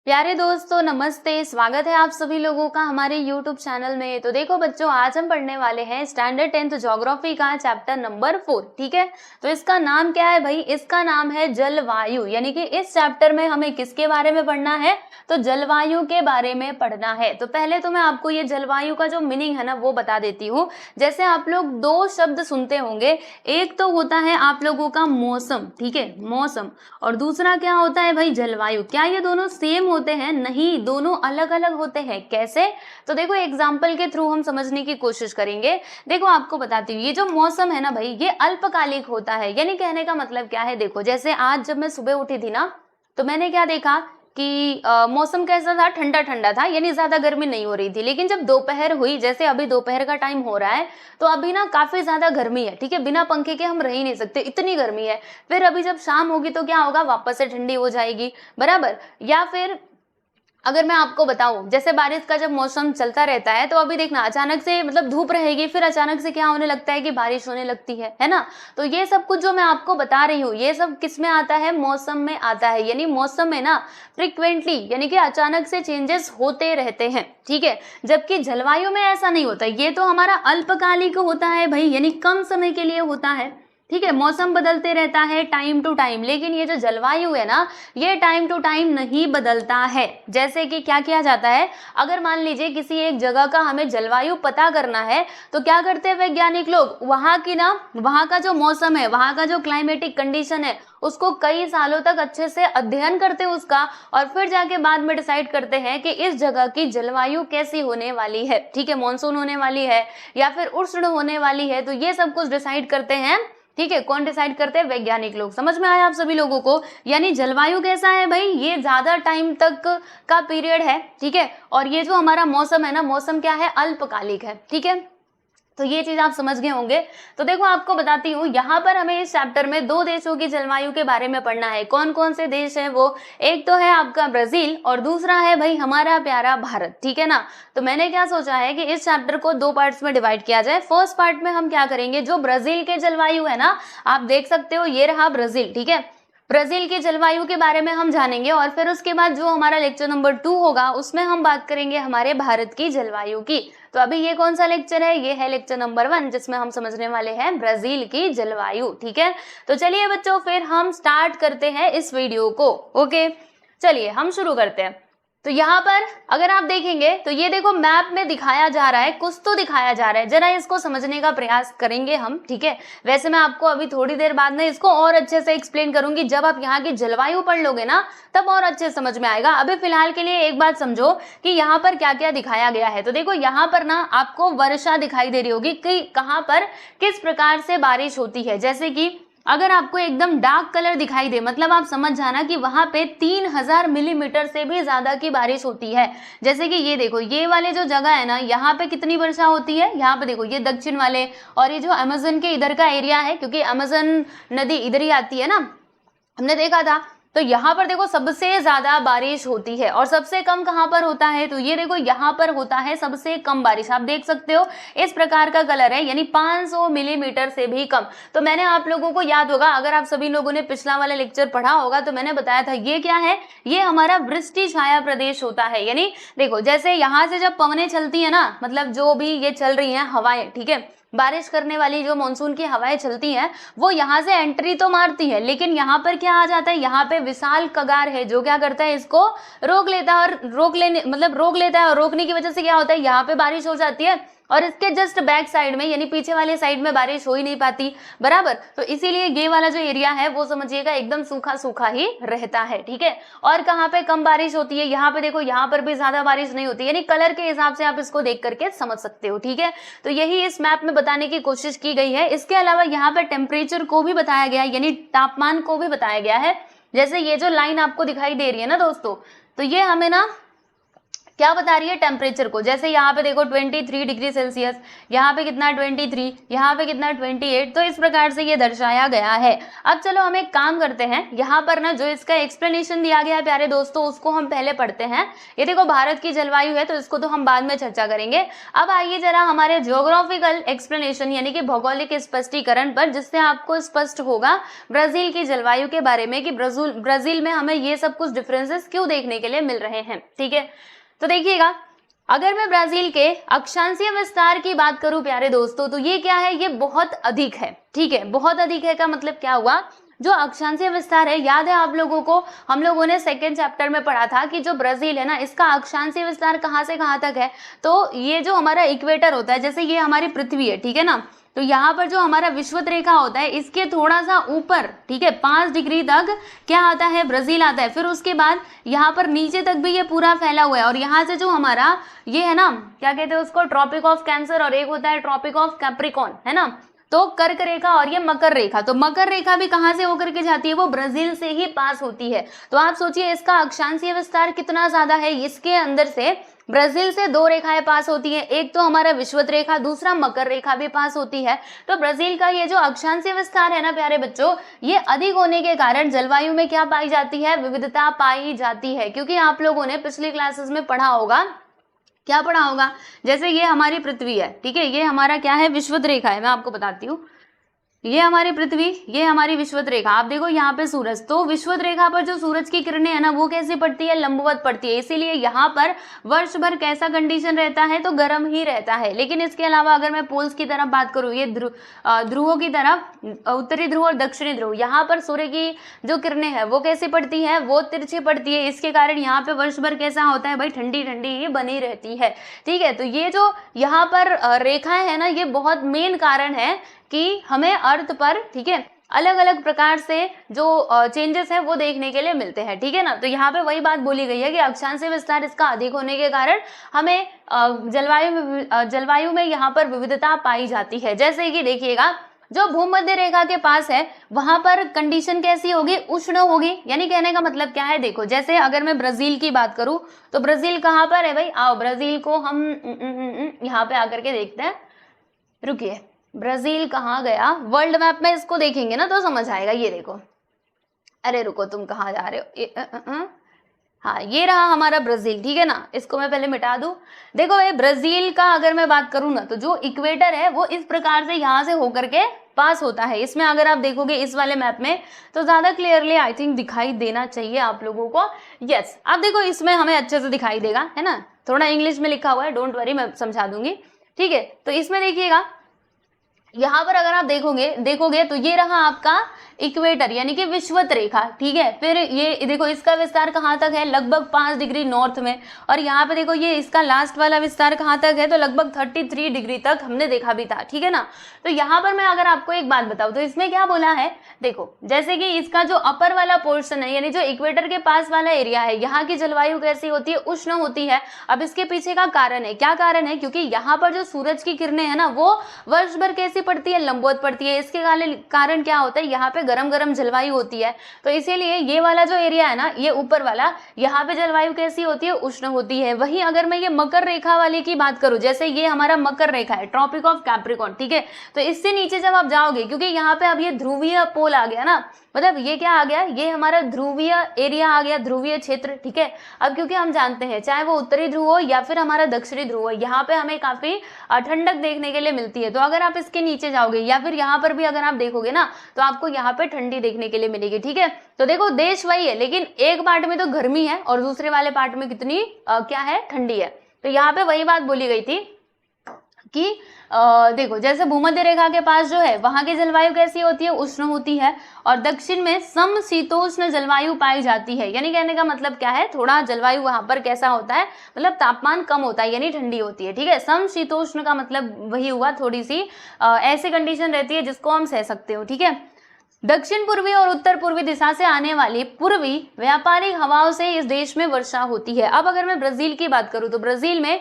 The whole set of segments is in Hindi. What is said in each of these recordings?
प्यारे दोस्तों नमस्ते, स्वागत है आप सभी लोगों का हमारे YouTube चैनल में। तो देखो बच्चों, आज हम पढ़ने वाले हैं स्टैंडर्ड 10th ज्योग्राफी का चैप्टर नंबर 4। ठीक है, तो इसका नाम क्या है भाई? इसका नाम है जलवायु। यानी कि इस चैप्टर में हमें किसके बारे में पढ़ना है? तो जलवायु के बारे में पढ़ना है। तो पहले तो मैं आपको ये जलवायु का जो मीनिंग है ना वो बता देती हूँ। जैसे आप लोग दो शब्द सुनते होंगे, एक तो होता है आप लोगों का मौसम, ठीक है, मौसम, और दूसरा क्या होता है भाई? जलवायु। क्या ये दोनों सेम होते हैं? नहीं, दोनों अलग अलग होते हैं। कैसे? तो देखो एग्जाम्पल के थ्रू हम समझने की कोशिश करेंगे। देखो आपको बताती हूँ, ये जो मौसम है ना भाई, ये अल्पकालिक होता है। यानी कहने का मतलब क्या है? देखो जैसे आज जब मैं सुबह उठी थी ना, तो मैंने क्या देखा कि मौसम कैसा था? ठंडा ठंडा था, यानी ज्यादा गर्मी नहीं हो रही थी। लेकिन जब दोपहर हुई, जैसे अभी दोपहर का टाइम हो रहा है, तो अभी ना काफी ज्यादा गर्मी है। ठीक है, बिना पंखे के हम रह ही नहीं सकते, इतनी गर्मी है। फिर अभी जब शाम होगी तो क्या होगा? वापस से ठंडी हो जाएगी, बराबर। या फिर अगर मैं आपको बताऊं, जैसे बारिश का जब मौसम चलता रहता है, तो अभी देखना अचानक से मतलब धूप रहेगी, फिर अचानक से क्या होने लगता है कि बारिश होने लगती है ना। तो ये सब कुछ जो मैं आपको बता रही हूँ, ये सब किस में आता है? मौसम में आता है। यानी मौसम में ना फ्रिक्वेंटली, यानी कि अचानक से चेंजेस होते रहते हैं। ठीक है, जबकि जलवायु में ऐसा नहीं होता। ये तो हमारा अल्पकालिक होता है भाई, यानी कम समय के लिए होता है। ठीक है, मौसम बदलते रहता है टाइम टू टाइम। लेकिन ये जो जलवायु है ना, ये टाइम टू टाइम नहीं बदलता है। जैसे कि क्या किया जाता है, अगर मान लीजिए किसी एक जगह का हमें जलवायु पता करना है, तो क्या करते हैं वैज्ञानिक लोग? वहां का जो मौसम है, वहां का जो क्लाइमेटिक कंडीशन है, उसको कई सालों तक अच्छे से अध्ययन करते हैं उसका, और फिर जाके बाद में डिसाइड करते हैं कि इस जगह की जलवायु कैसी होने वाली है। ठीक है, मानसून होने वाली है या फिर उष्ण होने वाली है। तो ये सब कुछ डिसाइड करते हैं। ठीक है, कौन डिसाइड करते हैं? वैज्ञानिक लोग। समझ में आया आप सभी लोगों को? यानी जलवायु कैसा है भाई? ये ज्यादा टाइम तक का पीरियड है। ठीक है, और ये जो हमारा मौसम है ना, मौसम क्या है? अल्पकालिक है। ठीक है, तो ये चीज आप समझ गए होंगे। तो देखो आपको बताती हूँ, यहाँ पर हमें इस चैप्टर में दो देशों की जलवायु के बारे में पढ़ना है। कौन कौन से देश है वो? एक तो है आपका ब्राजील और दूसरा है भाई हमारा प्यारा भारत। ठीक है ना। तो मैंने क्या सोचा है कि इस चैप्टर को दो पार्ट्स में डिवाइड किया जाए। फर्स्ट पार्ट में हम क्या करेंगे, जो ब्राजील के जलवायु है ना, आप देख सकते हो ये रहा ब्राजील। ठीक है, ब्राजील की जलवायु के बारे में हम जानेंगे, और फिर उसके बाद जो हमारा लेक्चर नंबर 2 होगा उसमें हम बात करेंगे हमारे भारत की जलवायु की। तो अभी ये कौन सा लेक्चर है? ये है लेक्चर नंबर 1, जिसमें हम समझने वाले हैं ब्राजील की जलवायु। ठीक है, तो चलिए बच्चों, फिर हम स्टार्ट करते हैं इस वीडियो को। ओके, चलिए हम शुरू करते हैं। तो यहाँ पर अगर आप देखेंगे तो ये देखो मैप में दिखाया जा रहा है, कुछ तो दिखाया जा रहा है। जरा इसको समझने का प्रयास करेंगे हम। ठीक है, वैसे मैं आपको अभी थोड़ी देर बाद में इसको और अच्छे से एक्सप्लेन करूंगी। जब आप यहाँ की जलवायु पढ़ लोगे ना, तब और अच्छे से समझ में आएगा। अभी फिलहाल के लिए एक बात समझो कि यहाँ पर क्या क्या दिखाया गया है। तो देखो यहाँ पर ना आपको वर्षा दिखाई दे रही होगी कि कहाँ पर किस प्रकार से बारिश होती है। जैसे कि अगर आपको एकदम डार्क कलर दिखाई दे, मतलब आप समझ जाना कि वहां पे 3000 मिलीमीटर से भी ज्यादा की बारिश होती है। जैसे कि ये देखो, ये वाले जो जगह है ना, यहाँ पे कितनी वर्षा होती है? यहाँ पे देखो, ये दक्षिण वाले, और ये जो अमेज़न के इधर का एरिया है, क्योंकि अमेज़न नदी इधर ही आती है ना, हमने देखा था। तो यहाँ पर देखो सबसे ज्यादा बारिश होती है, और सबसे कम कहाँ पर होता है? तो ये देखो यहाँ पर होता है सबसे कम बारिश। आप देख सकते हो इस प्रकार का कलर है, यानी 500 मिलीमीटर से भी कम। तो मैंने आप लोगों को याद होगा, अगर आप सभी लोगों ने पिछला वाला लेक्चर पढ़ा होगा, तो मैंने बताया था ये क्या है? ये हमारा वृष्टि छाया प्रदेश होता है। यानी देखो, जैसे यहाँ से जब पवनें चलती है ना, मतलब जो भी ये चल रही है हवाएं, ठीक है, बारिश करने वाली जो मानसून की हवाएं चलती हैं, वो यहाँ से एंट्री तो मारती है, लेकिन यहाँ पर क्या आ जाता है? यहाँ पे विशाल कगार है जो क्या करता है? इसको रोक लेता है, और रोक लेता है, और रोकने की वजह से क्या होता है? यहाँ पे बारिश हो जाती है, और इसके जस्ट बैक साइड में, यानी पीछे वाले साइड में बारिश हो ही नहीं पाती, बराबर। तो इसीलिए ये वाला जो एरिया है वो समझिएगा एकदम सूखा सूखा ही रहता है। ठीक है, और कहाँ पे कम बारिश होती है? यहाँ पे देखो, यहाँ पर भी ज्यादा बारिश नहीं होती। यानी कलर के हिसाब से आप इसको देख करके समझ सकते हो। ठीक है, तो यही इस मैप में बताने की कोशिश की गई है। इसके अलावा यहाँ पे टेम्परेचर को भी बताया गया है, यानी तापमान को भी बताया गया है। जैसे ये जो लाइन आपको दिखाई दे रही है ना दोस्तों, तो ये हमें ना क्या बता रही है टेम्परेचर को। जैसे यहाँ पे देखो 23 डिग्री सेल्सियस, यहाँ पे कितना 23, यहाँ पे कितना 28, तो इस प्रकार से ये दर्शाया गया है। अब चलो हम एक काम करते हैं, यहाँ पर ना जो इसका एक्सप्लेनेशन दिया गया है प्यारे दोस्तों उसको हम पहले पढ़ते हैं। ये देखो भारत की जलवायु है तो इसको तो हम बाद में चर्चा करेंगे। अब आइए जरा हमारे जियोग्राफिकल एक्सप्लेनेशन यानी कि भौगोलिक स्पष्टीकरण पर, जिससे आपको स्पष्ट होगा ब्राजील की जलवायु के बारे में कि ब्राजील में हमें ये सब कुछ डिफरेंसेस क्यों देखने के लिए मिल रहे हैं। ठीक है, तो देखिएगा, अगर मैं ब्राजील के अक्षांशीय विस्तार की बात करूं प्यारे दोस्तों तो ये क्या है, ये बहुत अधिक है। ठीक है, बहुत अधिक है का मतलब क्या हुआ, जो अक्षांशीय विस्तार है, याद है आप लोगों को, हम लोगों ने सेकंड चैप्टर में पढ़ा था कि जो ब्राजील है ना इसका अक्षांशीय विस्तार कहाँ से कहाँ तक है, तो ये जो हमारा इक्वेटर होता है, जैसे ये हमारी पृथ्वी है, ठीक है ना, तो यहाँ पर जो हमारा विषुवत रेखा होता है इसके थोड़ा सा ऊपर, ठीक है, 5 डिग्री तक क्या आता है, ब्राजील आता है। फिर उसके बाद यहाँ पर नीचे तक भी ये पूरा फैला हुआ है, और यहाँ से जो हमारा ये है ना, क्या कहते हैं उसको, ट्रॉपिक ऑफ कैंसर, और एक होता है ट्रॉपिक ऑफ कैप्रिकॉन, है ना, तो कर्क रेखा और ये मकर रेखा, तो मकर रेखा भी कहाँ से होकर के जाती है, वो ब्राजील से ही पास होती है। तो आप सोचिए इसका अक्षांशीय विस्तार कितना ज्यादा है, इसके अंदर से ब्राजील से 2 रेखाएं पास होती हैं, एक तो हमारा विषुवत रेखा, दूसरा मकर रेखा भी पास होती है। तो ब्राजील का ये जो अक्षांशीय विस्तार है ना प्यारे बच्चों, ये अधिक होने के कारण जलवायु में क्या पाई जाती है, विविधता पाई जाती है। क्योंकि आप लोगों ने पिछली क्लासेस में पढ़ा होगा, क्या पढ़ा होगा, जैसे ये हमारी पृथ्वी है, ठीक है, ये हमारा क्या है, विषुवत रेखा है, मैं आपको बताती हूँ, ये हमारी पृथ्वी, ये हमारी विषुवत रेखा। आप देखो यहाँ पे सूरज, तो विषुवत रेखा पर जो सूरज की किरणें है ना वो कैसी पड़ती है, लंबवत पड़ती है, इसीलिए यहाँ पर वर्ष भर कैसा कंडीशन रहता है, तो गर्म ही रहता है। लेकिन इसके अलावा अगर मैं पोल्स की तरफ बात करूँ, ये ध्रुवों की तरफ, उत्तरी ध्रुव और दक्षिणी ध्रुव, यहाँ पर सूर्य की जो किरणें हैं वो कैसी पड़ती है, वो तिरछी पड़ती है। इसके कारण यहाँ पे वर्ष भर कैसा होता है भाई, ठंडी ठंडी ही बनी रहती है। ठीक है, तो ये जो यहाँ पर रेखाएं है ना, ये बहुत मेन कारण है कि हमें अर्थ पर, ठीक है, अलग अलग प्रकार से जो चेंजेस है वो देखने के लिए मिलते हैं। ठीक है ना, तो यहाँ पे वही बात बोली गई है कि अक्षांशीय विस्तार इसका अधिक होने के कारण हमें जलवायु में यहाँ पर विविधता पाई जाती है। जैसे कि देखिएगा, जो भूमध्य रेखा के पास है वहां पर कंडीशन कैसी होगी, उष्ण होगी। यानी कहने का मतलब क्या है, देखो जैसे अगर मैं ब्राजील की बात करूं तो ब्राजील कहाँ पर है भाई, आओ ब्राजील को हम यहाँ पे आकर के देखते हैं। रुकिए, ब्राजील कहाँ गया, वर्ल्ड मैप में इसको देखेंगे ना तो समझ आएगा। ये देखो, अरे रुको तुम कहाँ जा रहे हो, हाँ ये रहा हमारा ब्राजील, ठीक है ना, इसको मैं पहले मिटा दूं। देखो ये ब्राजील का अगर मैं बात करूं ना तो जो इक्वेटर है वो इस प्रकार से यहाँ से होकर के पास होता है। इसमें अगर आप देखोगे इस वाले मैप में तो ज्यादा क्लियरली आई थिंक दिखाई देना चाहिए आप लोगों को। यस, आप देखो इसमें हमें अच्छे से दिखाई देगा, है ना, थोड़ा इंग्लिश में लिखा हुआ है, डोंट वरी मैं समझा दूंगी। ठीक है, तो इसमें देखिएगा, यहाँ पर अगर आप देखोगे तो ये रहा आपका इक्वेटर यानी कि विषुवत रेखा। ठीक है, फिर ये देखो इसका विस्तार कहाँ तक है, लगभग 5 डिग्री नॉर्थ में, और यहाँ पे देखो ये इसका लास्ट वाला विस्तार कहाँ तक है, तो लगभग 33 डिग्री तक हमने देखा भी था। ठीक है ना, तो यहाँ पर मैं अगर आपको एक बात बताऊँ तो इसमें क्या बोला है, देखो जैसे कि इसका जो अपर वाला पोर्शन है यानी जो इक्वेटर के पास वाला एरिया है, यहाँ की जलवायु कैसी होती है, उष्ण होती है। अब इसके पीछे का कारण है, क्या कारण है, क्योंकि यहाँ पर जो सूरज की किरणें है ना वो वर्ष भर कैसी पड़ती है, लंबवत पड़ती है। इसके कारण क्या होता है, यहाँ पे गरम गरम जलवायु होती है, तो इसीलिए ये वाला जो एरिया है ना, ये ऊपर वाला, यहाँ पे जलवायु कैसी होती है, उष्ण होती है। वहीं अगर मैं ये मकर रेखा वाले की बात करूं, जैसे ये हमारा मकर रेखा है, ट्रॉपिक ऑफ कैप्रिकॉन, ठीक है, तो इससे नीचे जब आप जाओगे, क्योंकि यहाँ पे अब ये ध्रुवीय पोल आ गया ना, मतलब ये क्या आ गया, ये हमारा ध्रुवीय एरिया आ गया, ध्रुवीय क्षेत्र। ठीक है, अब क्योंकि हम जानते हैं चाहे वो उत्तरी ध्रुव हो या फिर हमारा दक्षिणी ध्रुव हो, यहाँ पे हमें काफी ठंडक देखने के लिए मिलती है। तो अगर आप इसके नीचे जाओगे या फिर यहाँ पर भी अगर आप देखोगे ना तो आपको यहाँ पे ठंडी देखने के लिए मिलेगी। ठीक है, तो देखो देश वही है, लेकिन एक पार्ट में तो गर्मी है और दूसरे वाले पार्ट में कितनी क्या है, ठंडी है। तो यहाँ पे वही बात बोली गई थी कि देखो जैसे भूमध्य रेखा के पास जो है वहां की जलवायु कैसी होती है, उष्ण होती है, और दक्षिण में समशीतोष्ण जलवायु पाई जाती है। यानी कहने का मतलब क्या है, थोड़ा जलवायु वहां पर कैसा होता है, मतलब तापमान कम होता है यानी ठंडी होती है। ठीक है, समशीतोष्ण का मतलब वही हुआ, थोड़ी सी ऐसी कंडीशन रहती है जिसको हम सह सकते हो। ठीक है, दक्षिण पूर्वी और उत्तर पूर्वी दिशा से आने वाली पूर्वी व्यापारिक हवाओं से इस देश में वर्षा होती है। अब अगर मैं ब्राजील की बात करूं तो ब्राजील में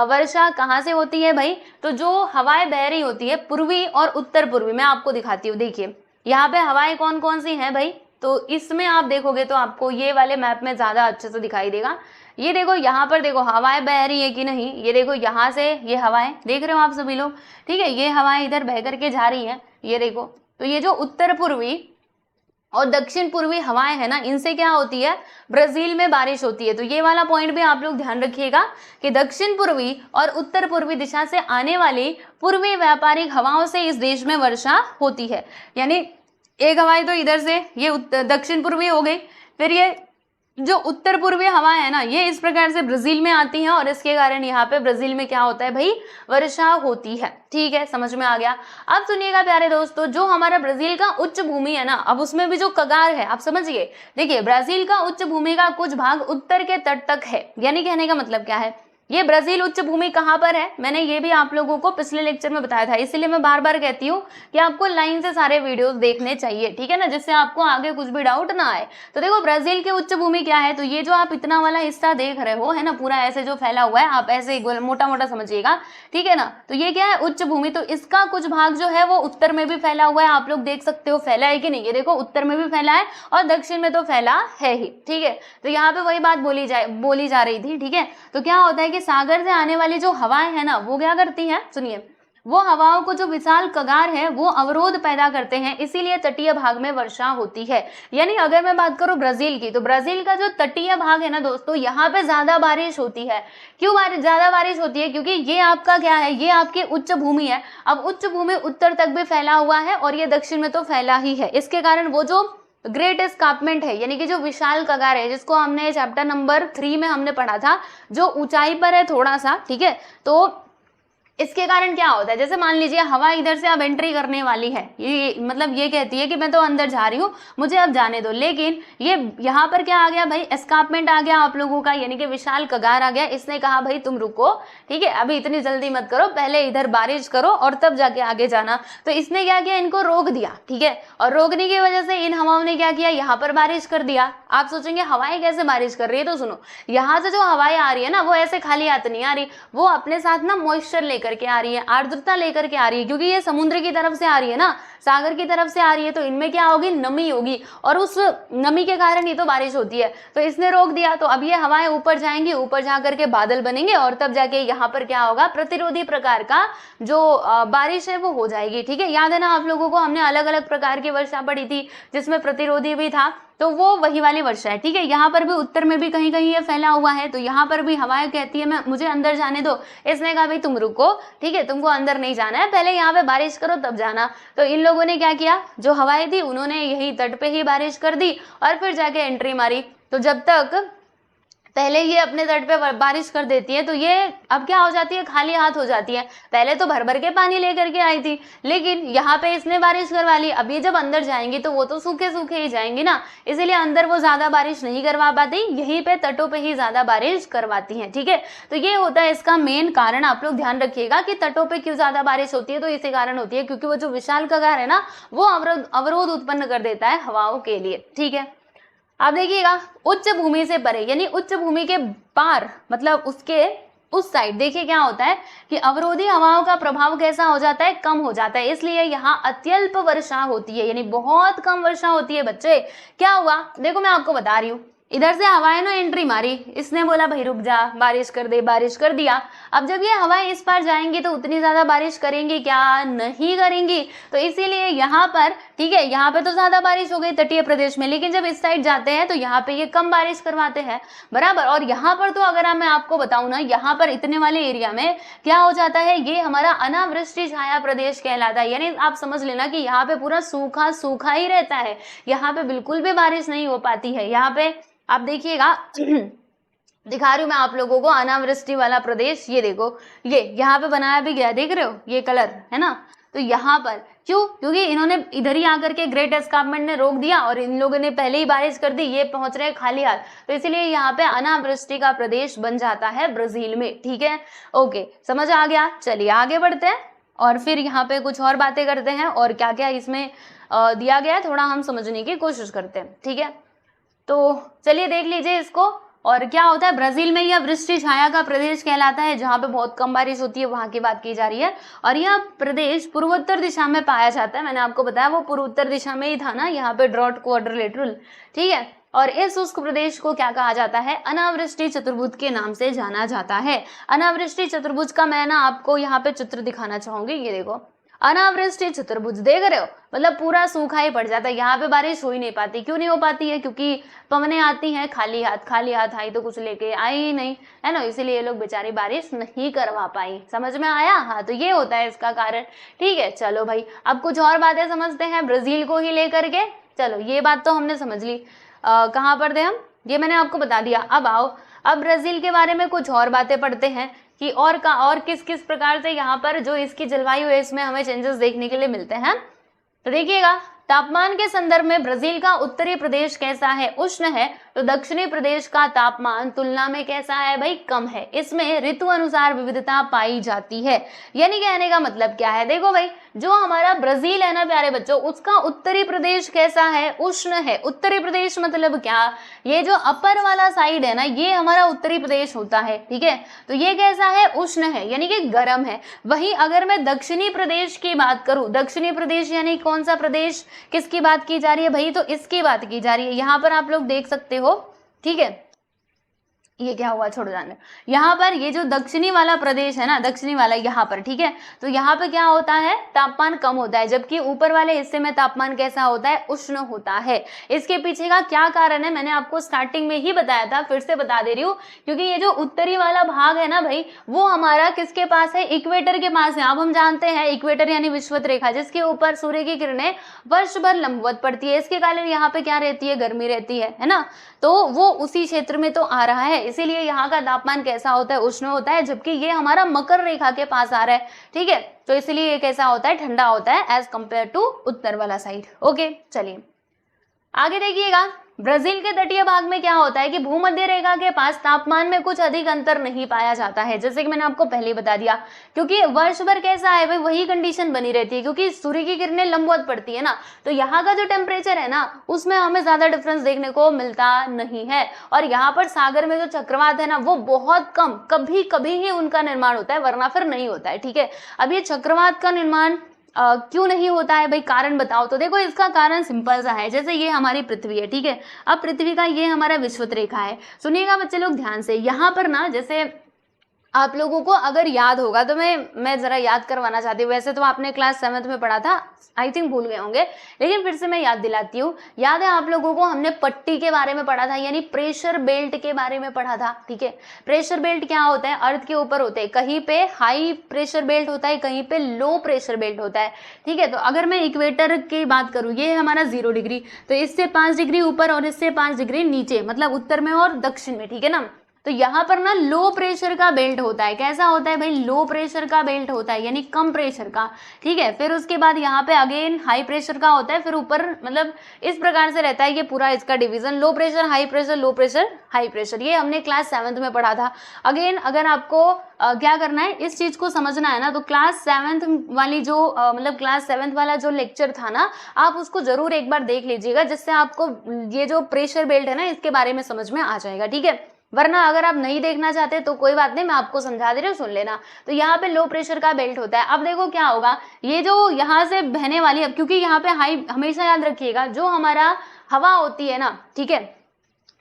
वर्षा कहां से होती है भाई, तो जो हवाएं बह रही होती है पूर्वी और उत्तर पूर्वी, मैं आपको दिखाती हूँ। देखिए यहाँ पे हवाएं कौन कौन सी हैं भाई, तो इसमें आप देखोगे तो आपको ये वाले मैप में ज़्यादा अच्छे से दिखाई देगा। ये देखो यहाँ पर देखो हवाएं बह रही है कि नहीं, ये देखो यहाँ से ये हवाएं देख रहे हो आप सभी लोग, ठीक है, ये हवाएं इधर बह करके जा रही हैं, ये देखो। तो ये जो उत्तर पूर्वी और दक्षिण पूर्वी हवाएं है ना, इनसे क्या होती है, ब्राजील में बारिश होती है। तो ये वाला पॉइंट भी आप लोग ध्यान रखिएगा कि दक्षिण पूर्वी और उत्तर पूर्वी दिशा से आने वाली पूर्वी व्यापारिक हवाओं से इस देश में वर्षा होती है। यानी एक हवाएं तो इधर से ये दक्षिण पूर्वी हो गई, फिर ये जो उत्तर पूर्वी हवाएं है ना, ये इस प्रकार से ब्राजील में आती हैं और इसके कारण यहाँ पे ब्राजील में क्या होता है भाई, वर्षा होती है। ठीक है, समझ में आ गया। अब सुनिएगा प्यारे दोस्तों, जो हमारा ब्राजील का उच्च भूमि है ना, अब उसमें भी जो कगार है आप समझिए। देखिए ब्राजील का उच्च भूमि का कुछ भाग उत्तर के तट तक है, यानी कहने का मतलब क्या है, ये ब्राजील उच्च भूमि कहाँ पर है, मैंने ये भी आप लोगों को पिछले लेक्चर में बताया था, इसीलिए मैं बार बार कहती हूँ कि आपको लाइन से सारे वीडियोस देखने चाहिए, ठीक है ना, जिससे आपको आगे कुछ भी डाउट ना आए। तो देखो ब्राजील की उच्च भूमि क्या है, तो ये जो आप इतना वाला हिस्सा देख रहे हो है ना, पूरा ऐसे जो फैला हुआ है, आप ऐसे मोटा मोटा समझिएगा, ठीक है ना। तो ये क्या है, उच्च भूमि। तो इसका कुछ भाग जो है वो उत्तर में भी फैला हुआ है, आप लोग देख सकते हो फैला है कि नहीं, ये देखो उत्तर में भी फैला है और दक्षिण में तो फैला है ही, ठीक है। तो यहाँ पे वही बात बोली जा रही थी, ठीक है। तो क्या होता है कि सागर से आने वाली जो हवाएं है ना, वो क्या करती हैं, सुनिए, वो हवाओं को जो विशाल कगार है वो अवरोध पैदा करते हैं, इसीलिए तटीय भाग में वर्षा होती है। यानी अगर मैं बात करूं ब्राजील की, तो ब्राजील का जो तटीय भाग है ना दोस्तों, यहाँ पे ज्यादा बारिश होती है। क्यों ज्यादा बारिश होती है, क्योंकि ये आपका क्या है, ये आपकी उच्च भूमि है। अब उच्च भूमि उत्तर तक भी फैला हुआ है और ये दक्षिण में तो फैला ही है, इसके कारण वो जो ग्रेट एस्कार्पमेंट है, यानी कि जो विशाल कगार है, जिसको हमने चैप्टर नंबर 3 में हमने पढ़ा था, जो ऊंचाई पर है थोड़ा सा, ठीक है। तो इसके कारण क्या होता है, जैसे मान लीजिए हवा इधर से अब एंट्री करने वाली है, ये मतलब ये कहती है कि मैं तो अंदर जा रही हूँ, मुझे अब जाने दो, लेकिन ये यहाँ पर क्या आ गया भाई, एस्कार्पमेंट आ गया आप लोगों का, यानी कि विशाल कगार आ गया। इसने कहा भाई तुम रुको, ठीक है, अभी इतनी जल्दी मत करो, पहले इधर बारिश करो और तब जाके आगे जाना। तो इसने क्या किया, इनको रोक दिया, ठीक है। और रोकने की वजह से इन हवाओं ने क्या किया, यहाँ पर बारिश कर दिया। आप सोचेंगे हवाएं कैसे बारिश कर रही है, तो सुनो, यहाँ से जो हवाएं आ रही है ना, वो ऐसे खाली हाथ नहीं आ रही, वो अपने साथ ना मॉइस्चर लेकर के आ रही है, आर्द्रता लेकर के आ रही है, क्योंकि ये समुद्र की तरफ से आ रही है ना, सागर की तरफ से आ रही है, तो इनमें क्या होगी, नमी होगी, और उस नमी के कारण ही तो बारिश होती है। तो इसने रोक दिया, तो अब ये हवाएं ऊपर जाएंगी, ऊपर जा करके बादल बनेंगे और तब जाके यहाँ पर क्या होगा, प्रतिरोधी प्रकार का जो बारिश है वो हो जाएगी, ठीक है। याद है ना आप लोगों को, हमने अलग अलग प्रकार की वर्षा पढ़ी थी जिसमें प्रतिरोधी भी था, तो वो वही वाली वर्षा है, ठीक है। यहाँ पर भी उत्तर में भी कहीं कहीं ये फैला हुआ है, तो यहाँ पर भी हवाएं कहती है मैं मुझे अंदर जाने दो, इसने कहा भाई तुम रुको, ठीक है, तुमको अंदर नहीं जाना है, पहले यहाँ पे बारिश करो तब जाना। तो इन लोगों ने क्या किया, जो हवाएं थी उन्होंने यही तट पे ही बारिश कर दी और फिर जाके एंट्री मारी। तो जब तक पहले ये अपने तट पे बारिश कर देती है, तो ये अब क्या हो जाती है, खाली हाथ हो जाती है। पहले तो भर भर के पानी लेकर के आई थी, लेकिन यहाँ पे इसने बारिश करवा ली। अब ये जब अंदर जाएंगी तो वो तो सूखे सूखे ही जाएंगी ना, इसीलिए अंदर वो ज्यादा बारिश नहीं करवा पाती, यहीं पे तटों पे ही ज्यादा बारिश करवाती हैं, ठीक है। तो ये होता है इसका मेन कारण, आप लोग ध्यान रखिएगा कि तटों पे क्यों ज्यादा बारिश होती है, तो इसी कारण होती है क्योंकि वो जो विशाल कगार है ना, वो अवरोध उत्पन्न कर देता है हवाओं के लिए, ठीक है। अब देखिएगा उच्च भूमि से परे, यानी उच्च भूमि के पार, मतलब उसके उस साइड देखिए क्या होता है कि अवरोधी हवाओं का प्रभाव कैसा हो जाता है, कम हो जाता है, इसलिए यहाँ अत्यल्प वर्षा होती है, यानी बहुत कम वर्षा होती है। बच्चे क्या हुआ, देखो मैं आपको बता रही हूँ, इधर से हवाएं ने एंट्री मारी, इसने बोला भाई रुक जा, बारिश कर दे, बारिश कर दिया। अब जब ये हवाएं इस पार जाएंगी तो उतनी ज्यादा बारिश करेंगी क्या, नहीं करेंगी। तो इसीलिए यहाँ पर, ठीक है, यहाँ पे तो ज्यादा बारिश हो गई तटीय प्रदेश में, लेकिन जब इस साइड जाते हैं तो यहाँ पे ये कम बारिश करवाते हैं, बराबर। और यहाँ पर तो अगर मैं आपको बताऊं ना, यहाँ पर इतने वाले एरिया में क्या हो जाता है, ये हमारा अनावृष्टि छाया प्रदेश कहलाता है, यानी आप समझ लेना कि यहाँ पे पूरा सूखा सूखा ही रहता है, यहाँ पे बिल्कुल भी बारिश नहीं हो पाती है। यहाँ पे आप देखिएगा दिखा रही हूँ मैं आप लोगों को अनावृष्टि वाला प्रदेश, ये देखो, ये यहाँ पे बनाया भी गया, देख रहे हो ये कलर है ना। तो यहाँ पर क्यों, क्योंकि इन्होंने इधर ही आकर के ग्रेट एस्कार्पमेंट ने रोक दिया और इन लोगों ने पहले ही बारिश कर दी, ये पहुंच रहे खाली हाथ, तो इसलिए यहाँ पे अनावृष्टि का प्रदेश बन जाता है ब्राजील में, ठीक है। ओके, समझ आ गया। चलिए आगे बढ़ते हैं और फिर यहाँ पे कुछ और बातें करते हैं और क्या क्या इसमें दिया गया है थोड़ा हम समझने की कोशिश करते हैं, ठीक है। तो चलिए देख लीजिए इसको और क्या होता है, ब्राजील में यह वृष्टि छाया का प्रदेश कहलाता है, जहाँ पे बहुत कम बारिश होती है, वहां की बात की जा रही है। और यह प्रदेश पूर्वोत्तर दिशा में पाया जाता है, मैंने आपको बताया वो पूर्वोत्तर दिशा में ही था ना, यहाँ पे ड्रॉट क्वाड्रिलेटरल, ठीक है। और इस शुष्क प्रदेश को क्या कहा जाता है, अनावृष्टि चतुर्भुज के नाम से जाना जाता है। अनावृष्टि चतुर्भुज का मैं ना आपको यहाँ पे चित्र दिखाना चाहूंगी, ये देखो अनावृष्टि चतुर्भुज देख रहे हो, मतलब पूरा सूखा ही पड़ जाता है, यहाँ पे बारिश हो ही नहीं पाती। क्यों नहीं हो पाती है, क्योंकि पवनें आती हैं खाली हाथ आई तो कुछ लेके आई ही नहीं, है ना, इसीलिए ये लोग बेचारी बारिश नहीं करवा पाई। समझ में आया? हाँ, तो ये होता है इसका कारण, ठीक है। चलो भाई, अब कुछ और बातें समझते हैं ब्राजील को ही लेकर के। चलो ये बात तो हमने समझ ली, कहाँ पर थे हम, ये मैंने आपको बता दिया। अब आओ, अब ब्राजील के बारे में कुछ और बातें पढ़ते हैं कि और किस किस प्रकार से यहाँ पर जो इसकी जलवायु है इसमें हमें चेंजेस देखने के लिए मिलते हैं। तो देखिएगा, तापमान के संदर्भ में ब्राजील का उत्तरी प्रदेश कैसा है, उष्ण है, तो दक्षिणी प्रदेश का तापमान तुलना में कैसा है भाई, कम है। इसमें ऋतु अनुसार विविधता पाई जाती है। यानी कहने का मतलब क्या है, देखो भाई, जो हमारा ब्राजील है ना प्यारे बच्चों, उसका उत्तरी प्रदेश कैसा है, उष्ण है। उत्तरी प्रदेश मतलब क्या, ये जो अपर वाला साइड है ना, ये हमारा उत्तरी प्रदेश होता है, ठीक है। तो ये कैसा है, उष्ण है, यानी कि गर्म है। वहीं अगर मैं दक्षिणी प्रदेश की बात करूं, दक्षिणी प्रदेश यानी कौन सा प्रदेश, किसकी बात की जा रही है भाई, तो इसकी बात की जा रही है। यहाँ पर आप लोग देख सकते हो, ठीक है, ये क्या हुआ, छोड़ो जाने। यहाँ पर ये जो दक्षिणी वाला प्रदेश है ना, दक्षिणी वाला यहाँ पर, ठीक है, तो यहाँ पे क्या होता है, तापमान कम होता है, जबकि ऊपर वाले हिस्से में तापमान कैसा होता है, उष्ण होता है। इसके पीछे का क्या कारण है, मैंने आपको स्टार्टिंग में ही बताया था, फिर से बता दे रही हूँ, क्योंकि ये जो उत्तरी वाला भाग है ना भाई, वो हमारा किसके पास है, इक्वेटर के पास है। अब हम जानते हैं इक्वेटर यानी विषुवत रेखा, जिसके ऊपर सूर्य की किरणें वर्ष भर लंबवत पड़ती है। इसके कारण यहाँ पे क्या रहती है, गर्मी रहती है ना, तो वो उसी क्षेत्र में तो आ रहा है, इसीलिए यहाँ का तापमान कैसा होता है, उष्ण होता है, जबकि ये हमारा मकर रेखा के पास आ रहा है, ठीक है, तो इसलिए ये कैसा होता है, ठंडा होता है एज कंपेयर टू उत्तर वाला साइड। ओके, चलिए आगे देखिएगा। ब्राजील के तटीय भाग में क्या होता है कि भूमध्य रेखा के पास तापमान में कुछ अधिक अंतर नहीं पाया जाता है, जैसे कि मैंने आपको पहले बता दिया, क्योंकि वर्ष भर कैसा है भाई, वही कंडीशन बनी रहती है, क्योंकि सूर्य की किरणें लंबवत पड़ती है ना, तो यहाँ का जो टेम्परेचर है ना, उसमें हमें ज्यादा डिफरेंस देखने को मिलता नहीं है। और यहाँ पर सागर में जो चक्रवात है ना, वो बहुत कम, कभी कभी ही उनका निर्माण होता है, वरना फिर नहीं होता है, ठीक है। अब ये चक्रवात का निर्माण क्यों नहीं होता है भाई, कारण बताओ। तो देखो, इसका कारण सिंपल सा है, जैसे ये हमारी पृथ्वी है, ठीक है, अब पृथ्वी का ये हमारा विषुवत रेखा है। सुनिएगा बच्चे लोग ध्यान से, यहाँ पर ना, जैसे आप लोगों को अगर याद होगा तो मैं जरा याद करवाना चाहती हूँ। वैसे तो आपने क्लास 7th में पढ़ा था, आई थिंक भूल गए होंगे, लेकिन फिर से मैं याद दिलाती हूँ। याद है आप लोगों को, हमने पट्टी के बारे में पढ़ा था, यानी प्रेशर बेल्ट के बारे में पढ़ा था, ठीक है। प्रेशर बेल्ट क्या होता है, अर्थ के ऊपर होते हैं, कहीं पे हाई प्रेशर बेल्ट होता है, कहीं पे लो प्रेशर बेल्ट होता है, ठीक है। तो अगर मैं इक्वेटर की बात करूँ, ये है हमारा 0 डिग्री, तो इससे 5 डिग्री ऊपर और इससे 5 डिग्री नीचे, मतलब उत्तर में और दक्षिण में, ठीक है ना। तो यहाँ पर ना लो प्रेशर का बेल्ट होता है। कैसा होता है भाई, लो प्रेशर का बेल्ट होता है, यानी कम प्रेशर का, ठीक है। फिर उसके बाद यहाँ पे अगेन हाई प्रेशर का होता है, फिर ऊपर, मतलब इस प्रकार से रहता है ये पूरा इसका division, low pressure, high pressure, low pressure, high pressure. ये हमने क्लास 7th में पढ़ा था। अगेन अगर आपको क्या करना है, इस चीज को समझना है ना, तो क्लास 7th वाली जो मतलब क्लास 7th वाला जो लेक्चर था ना, आप उसको जरूर एक बार देख लीजिएगा, जिससे आपको ये जो प्रेशर बेल्ट है ना, इसके बारे में समझ में आ जाएगा, ठीक है। वरना अगर आप नहीं देखना चाहते तो कोई बात नहीं, मैं आपको समझा दे रही हूँ, सुन लेना। तो यहाँ पे लो प्रेशर का बेल्ट होता है। अब देखो क्या होगा, ये जो यहाँ से बहने वाली, अब क्योंकि यहाँ पे हाई, हमेशा याद रखिएगा, जो हमारा हवा होती है ना, ठीक है,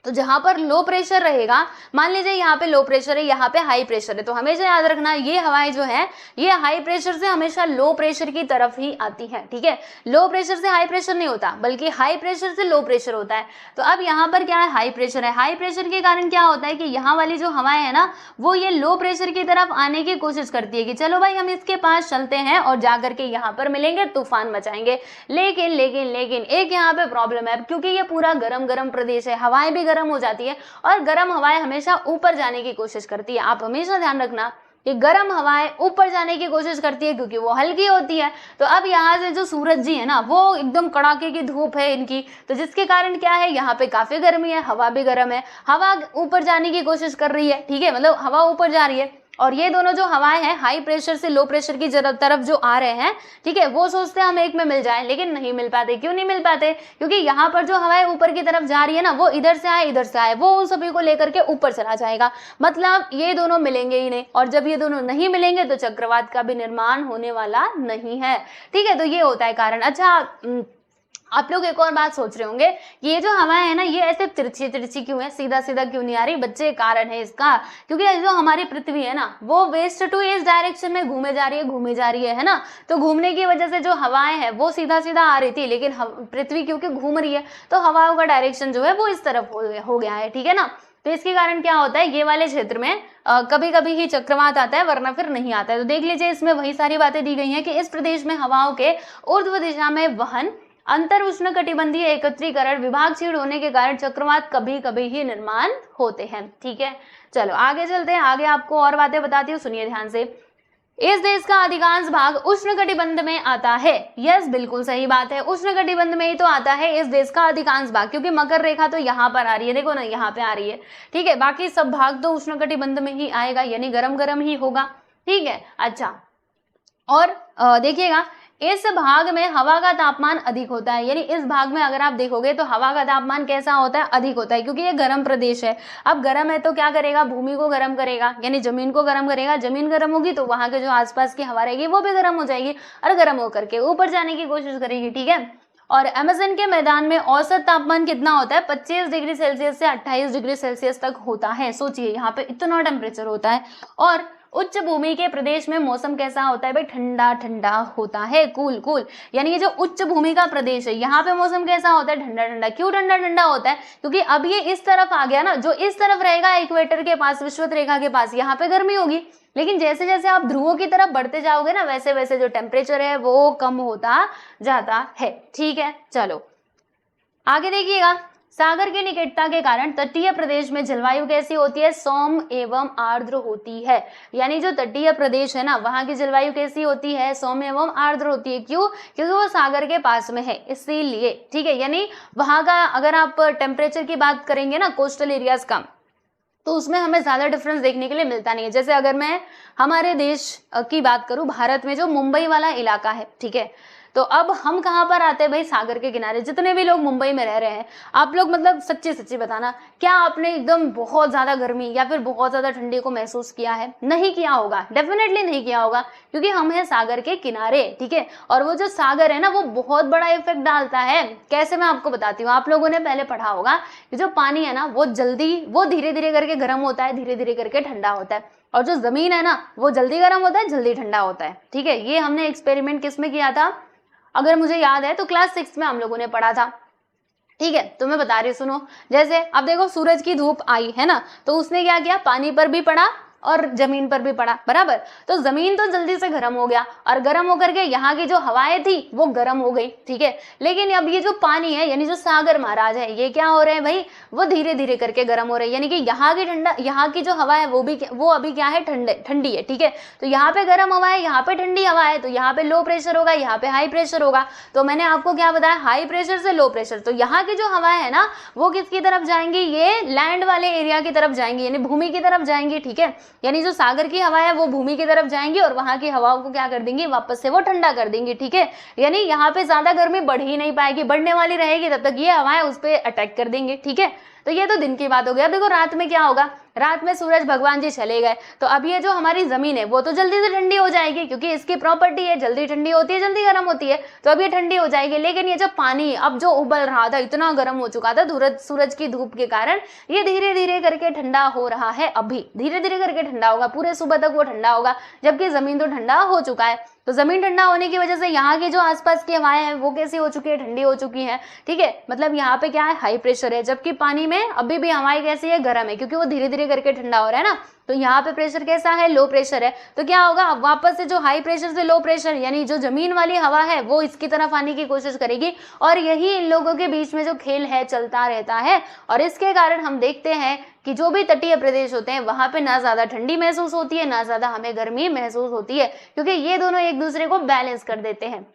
तो जहां पर लो प्रेशर रहेगा, मान लीजिए यहाँ पे लो प्रेशर है, यहाँ पे हाई प्रेशर है, तो हमेशा याद रखना ये हवाएं जो है, ये हाई प्रेशर से हमेशा लो प्रेशर की तरफ ही आती है, ठीक है। लो प्रेशर से हाई प्रेशर नहीं होता, बल्कि हाई प्रेशर से लो प्रेशर होता है। तो अब यहाँ पर क्या है, हाई प्रेशर है। हाई प्रेशर के कारण क्या होता है कि यहाँ वाली जो हवाएं है ना, वो ये लो प्रेशर की तरफ आने की कोशिश करती है कि चलो भाई हम इसके पास चलते हैं और जाकर के यहाँ पर मिलेंगे, तूफान मचाएंगे। लेकिन लेकिन लेकिन एक यहाँ पे प्रॉब्लम है, क्योंकि ये पूरा गरम गरम प्रदेश है, हवाएं भी गर्म हो जाती है, और गर्म हवाएं हमेशा ऊपर जाने की कोशिश करती है। आप हमेशा ध्यान रखना कि गर्म हवाएं ऊपर जाने की कोशिश करती है, क्योंकि वो हल्की होती है। तो अब यहाँ से जो सूरज जी है ना, वो एकदम कड़ाके की धूप है इनकी, तो जिसके कारण क्या है, यहाँ पे काफी गर्मी है, हवा भी गर्म है, हवा ऊपर जाने की कोशिश कर रही है, ठीक है, मतलब हवा ऊपर जा रही है। और ये दोनों जो हवाएं हैं हाई प्रेशर से लो प्रेशर की तरफ जो आ रहे हैं, ठीक है, वो सोचते हैं हम एक में मिल जाए, लेकिन नहीं मिल पाते। क्यों नहीं मिल पाते? क्योंकि यहाँ पर जो हवाएं ऊपर की तरफ जा रही है ना, वो इधर से आए वो उन सभी को लेकर के ऊपर चला जाएगा, मतलब ये दोनों मिलेंगे ही नहीं। और जब ये दोनों नहीं मिलेंगे तो चक्रवात का भी निर्माण होने वाला नहीं है, ठीक है। तो ये होता है कारण। अच्छा, आप लोग एक और बात सोच रहे होंगे, ये जो हवाएं है ना, ये ऐसे तिरछी तिरछी क्यों है, सीधा सीधा क्यों नहीं आ रही? बच्चे, कारण है इसका, क्योंकि जो हमारी पृथ्वी है ना, वो वेस्ट टू ईस्ट डायरेक्शन में घूमे जा रही है ना। तो घूमने की वजह से जो हवाएं हैं वो सीधा सीधा आ रही थी, लेकिन पृथ्वी क्योंकि घूम रही है तो हवाओं का डायरेक्शन जो है वो इस तरफ हो गया है, ठीक है ना। तो इसके कारण क्या होता है, ये वाले क्षेत्र में कभी कभी ही चक्रवात आता है, वरना फिर नहीं आता है। तो देख लीजिए, इसमें वही सारी बातें दी गई हैं कि इस प्रदेश में हवाओं के ऊर्ध्व दिशा में वहन, अंतर उष्णकटिबंधीय एकत्रीकरण, विभाग क्षीण होने के कारण चक्रवात कभी कभी ही निर्माण होते हैं, ठीक है। चलो आगे चलते हैं, आगे आपको और बातें बताती हूँ, सुनिए ध्यान से। इस देश का अधिकांश भाग उष्णकटिबंध में आता है। यस, बिल्कुल सही बात है, उष्णकटिबंध में ही तो आता है इस देश का अधिकांश भाग, क्योंकि मकर रेखा तो यहाँ पर आ रही है, देखो ना यहाँ पे आ रही है, ठीक है। बाकी सब भाग तो उष्णकटिबंध में ही आएगा, यानी गर्म गर्म ही होगा, ठीक है। अच्छा, और देखिएगा, इस भाग में हवा का तापमान अधिक होता है, यानी इस भाग में अगर आप देखोगे तो हवा का तापमान कैसा होता है? अधिक होता है, क्योंकि ये गर्म प्रदेश है। अब गर्म है तो क्या करेगा? भूमि को गर्म करेगा, यानी जमीन को गर्म करेगा। जमीन गर्म होगी तो वहां के जो आसपास की हवा रहेगी वो भी गर्म हो जाएगी, और गर्म होकर के ऊपर जाने की कोशिश करेगी, ठीक है। और अमेज़न के मैदान में औसत तापमान कितना होता है? 25 डिग्री सेल्सियस से 28 डिग्री सेल्सियस तक होता है। सोचिए, यहाँ पे इतना टेम्परेचर होता है। और उच्च भूमि के प्रदेश में मौसम कैसा होता है भाई? ठंडा ठंडा होता है, कूल कूल। यानी ये जो उच्च भूमि का प्रदेश है, यहाँ पे मौसम कैसा होता है? ठंडा ठंडा। क्यों ठंडा ठंडा होता है? क्योंकि अब ये इस तरफ आ गया ना, जो इस तरफ रहेगा इक्वेटर के पास, विषुवत रेखा के पास, यहाँ पे गर्मी होगी। लेकिन जैसे जैसे आप ध्रुवों की तरफ बढ़ते जाओगे ना, वैसे वैसे जो टेम्परेचर है वो कम होता जाता है, ठीक है। चलो आगे देखिएगा, सागर की निकटता के कारण तटीय प्रदेश में जलवायु कैसी होती है? सौम्य एवं आर्द्र होती है। यानी जो तटीय प्रदेश है ना, वहां की जलवायु कैसी होती है? सौम्य एवं आर्द्र होती है। क्यों? क्योंकि वो सागर के पास में है, इसीलिए, ठीक है। यानी वहां का अगर आप टेम्परेचर की बात करेंगे ना, कोस्टल एरियाज का, तो उसमें हमें ज्यादा डिफरेंस देखने के लिए मिलता नहीं है। जैसे अगर मैं हमारे देश की बात करूं, भारत में जो मुंबई वाला इलाका है, ठीक है, तो अब हम कहाँ पर आते हैं भाई? सागर के किनारे। जितने भी लोग मुंबई में रह रहे हैं, आप लोग मतलब सच्ची सच्ची बताना, क्या आपने एकदम बहुत ज्यादा गर्मी या फिर बहुत ज्यादा ठंडी को महसूस किया है? नहीं किया होगा, डेफिनेटली नहीं किया होगा, क्योंकि हम हैं सागर के किनारे, ठीक है। और वो जो सागर है ना, वो बहुत बड़ा इफेक्ट डालता है। कैसे? मैं आपको बताती हूँ। आप लोगों ने पहले पढ़ा होगा कि जो पानी है ना, वो धीरे धीरे करके गर्म होता है, धीरे धीरे करके ठंडा होता है। और जो जमीन है ना, वो जल्दी गर्म होता है, जल्दी ठंडा होता है, ठीक है। ये हमने एक्सपेरिमेंट किस में किया था? अगर मुझे याद है तो क्लास 6 में हम लोगों ने पढ़ा था, ठीक है। तो मैं बता रही, सुनो। जैसे अब देखो, सूरज की धूप आई है ना, तो उसने क्या किया? पानी पर भी पड़ा और जमीन पर भी पड़ा, बराबर। तो जमीन तो जल्दी से गर्म हो गया, और गर्म होकर के यहाँ की जो हवाएं थी वो गर्म हो गई, ठीक है। लेकिन अब ये जो पानी है, यानी जो सागर महाराज है, ये क्या हो रहे हैं भाई? वो धीरे धीरे करके गर्म हो रहे हैं। यानी कि यहाँ की जो हवा है वो अभी क्या है? ठंडी है, ठीक है। तो यहाँ पे गर्म हवा है, यहाँ पे ठंडी हवा है, तो यहाँ पे लो प्रेशर होगा, यहाँ पे हाई प्रेशर होगा। तो मैंने आपको क्या बताया? हाई प्रेशर से लो प्रेशर। तो यहाँ की जो हवाएं है ना, वो किसकी तरफ जाएंगी? ये लैंड वाले एरिया की तरफ जाएंगी, यानी भूमि की तरफ जाएंगी, ठीक है। यानी जो सागर की हवा है वो भूमि की तरफ जाएंगी, और वहां की हवाओं को क्या कर देंगी? वापस से वो ठंडा कर देंगी, ठीक है। यानी यहाँ पे ज्यादा गर्मी बढ़ ही नहीं पाएगी, बढ़ने वाली रहेगी, तब तक ये हवाएं उस पर अटैक कर देंगे, ठीक है। तो ये तो दिन की बात हो गई। अब देखो रात में क्या होगा? रात में सूरज भगवान जी चले गए, तो अब ये जो हमारी जमीन है वो तो जल्दी से ठंडी हो जाएगी, क्योंकि इसकी प्रॉपर्टी है, जल्दी ठंडी होती है, जल्दी गर्म होती है, तो अब ये ठंडी हो जाएगी। लेकिन ये जो पानी अब जो उबल रहा था, इतना गर्म हो चुका था सूरज की धूप के कारण, ये धीरे धीरे करके ठंडा हो रहा है। अभी धीरे धीरे करके ठंडा होगा, पूरे सुबह तक वो ठंडा होगा, जबकि जमीन तो ठंडा हो चुका है। तो जमीन ठंडा होने की वजह से यहाँ की जो आसपास की हवाएं हैं वो कैसी हो चुकी है? ठंडी हो चुकी है, ठीक है। मतलब यहाँ पे क्या है? हाई प्रेशर है, जबकि पानी में अभी भी हवाएं कैसी है? गर्म है, क्योंकि वो धीरे धीरे करके ठंडा हो रहा है ना। तो यहाँ पे प्रेशर कैसा है? लो प्रेशर है। तो क्या होगा? वापस से जो हाई प्रेशर से लो प्रेशर, यानी जो जमीन वाली हवा है वो इसकी तरफ आने की कोशिश करेगी, और यही इन लोगों के बीच में जो खेल है चलता रहता है। और इसके कारण हम देखते हैं कि जो भी तटीय प्रदेश होते हैं वहां पे ना ज्यादा ठंडी महसूस होती है, ना ज्यादा हमें गर्मी महसूस होती है, क्योंकि ये दोनों एक दूसरे को बैलेंस कर देते हैं,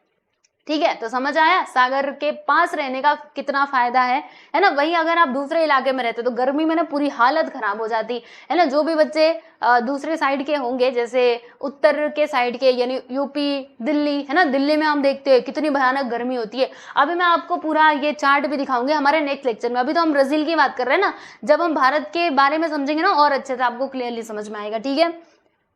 ठीक है। तो समझ आया सागर के पास रहने का कितना फायदा है ना। वहीं अगर आप दूसरे इलाके में रहते तो गर्मी में ना पूरी हालत खराब हो जाती है ना। जो भी बच्चे दूसरे साइड के होंगे, जैसे उत्तर के साइड के, यानी यूपी, दिल्ली, है ना, दिल्ली में हम देखते हैं कितनी भयानक गर्मी होती है। अभी मैं आपको पूरा ये चार्ट भी दिखाऊंगी हमारे नेक्स्ट लेक्चर में। अभी तो हम ब्राजील की बात कर रहे हैं ना, जब हम भारत के बारे में समझेंगे ना और अच्छे से आपको क्लियरली समझ में आएगा, ठीक है।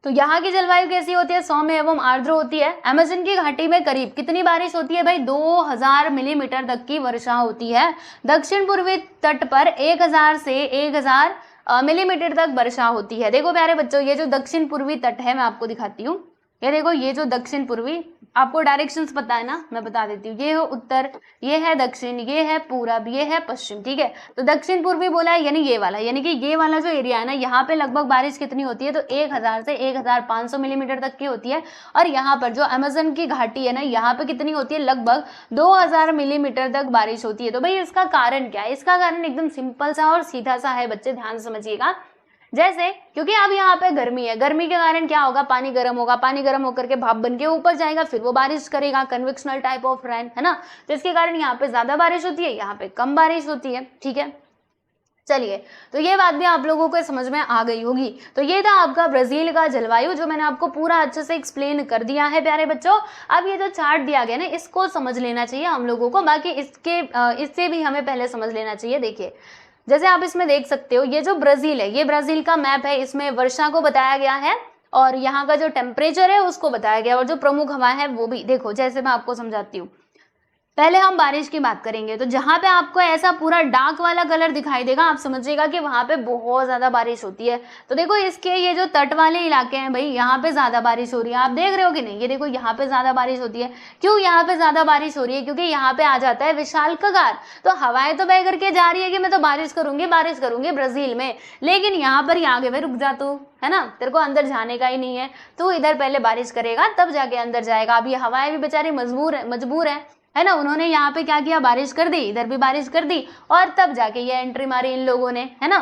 तो यहाँ की जलवायु कैसी होती है, सौम्य एवं आर्द्र होती है। अमेज़न की घाटी में करीब कितनी बारिश होती है भाई, 2000 मिलीमीटर तक की वर्षा होती है। दक्षिण पूर्वी तट पर 1000 से 1000 मिलीमीटर तक वर्षा होती है। देखो प्यारे बच्चों, ये जो दक्षिण पूर्वी तट है मैं आपको दिखाती हूँ। ये देखो, ये जो दक्षिण पूर्वी, आपको डायरेक्शंस पता है ना, मैं बता देती हूँ। ये है उत्तर, ये है दक्षिण, ये है पूरब, ये है पश्चिम, ठीक है। तो दक्षिण पूर्वी बोला है, यानी ये वाला, यानी कि ये वाला जो एरिया है ना, यहाँ पे लगभग बारिश कितनी होती है, तो 1000 से 1500 मिलीमीटर तक की होती है। और यहाँ पर जो अमेज़न की घाटी है ना, यहाँ पे कितनी होती है, लगभग 2000 मिलीमीटर तक बारिश होती है। तो भाई इसका कारण क्या है, इसका कारण एकदम सिंपल सा और सीधा सा है बच्चे, ध्यान से समझिएगा। जैसे, क्योंकि अब यहाँ पे गर्मी है, गर्मी के कारण क्या होगा, पानी गर्म होगा, पानी गर्म होकर के भाप बन के ऊपर जाएगा, फिर वो बारिश करेगा, कन्वेक्शनल टाइप ऑफ रेन, है ना। तो इसके कारण यहाँ पे ज्यादा बारिश होती है, यहाँ पे कम बारिश होती है, ठीक है। चलिए, तो ये बात भी आप लोगों को समझ में आ गई होगी। तो ये था आपका ब्राजील का जलवायु, जो मैंने आपको पूरा अच्छे से एक्सप्लेन कर दिया है प्यारे बच्चों। अब ये जो चार्ट दिया गया ना, इसको समझ लेना चाहिए हम लोगों को, बाकी इससे भी हमें पहले समझ लेना चाहिए। देखिए, जैसे आप इसमें देख सकते हो, ये जो ब्राजील है, ये ब्राजील का मैप है, इसमें वर्षा को बताया गया है और यहाँ का जो टेम्परेचर है उसको बताया गया, और जो प्रमुख हवाएं हैं वो भी। देखो, जैसे मैं आपको समझाती हूँ, पहले हम बारिश की बात करेंगे। तो जहां पे आपको ऐसा पूरा डार्क वाला कलर दिखाई देगा, आप समझिएगा कि वहां पे बहुत ज्यादा बारिश होती है। तो देखो, इसके ये जो तट वाले इलाके हैं भाई, यहाँ पे ज्यादा बारिश हो रही है, आप देख रहे हो कि नहीं, ये देखो यहाँ पे ज्यादा बारिश होती है। क्यों यहाँ पे ज्यादा बारिश हो रही है, क्योंकि यहाँ पे आ जाता है विशाल कगार। तो हवाएं तो बह करके जा रही है कि मैं तो बारिश करूंगी ब्राजील में, लेकिन यहाँ पर ही आगे भाई रुक जा तू, है ना, तेरे को अंदर जाने का ही नहीं है, तू इधर पहले बारिश करेगा तब जाके अंदर जाएगा। अब ये हवाएं भी बेचारी मजबूर है ना, उन्होंने यहाँ पे क्या किया, बारिश कर दी, इधर भी बारिश कर दी, और तब जाके ये एंट्री मारी इन लोगों ने, है ना।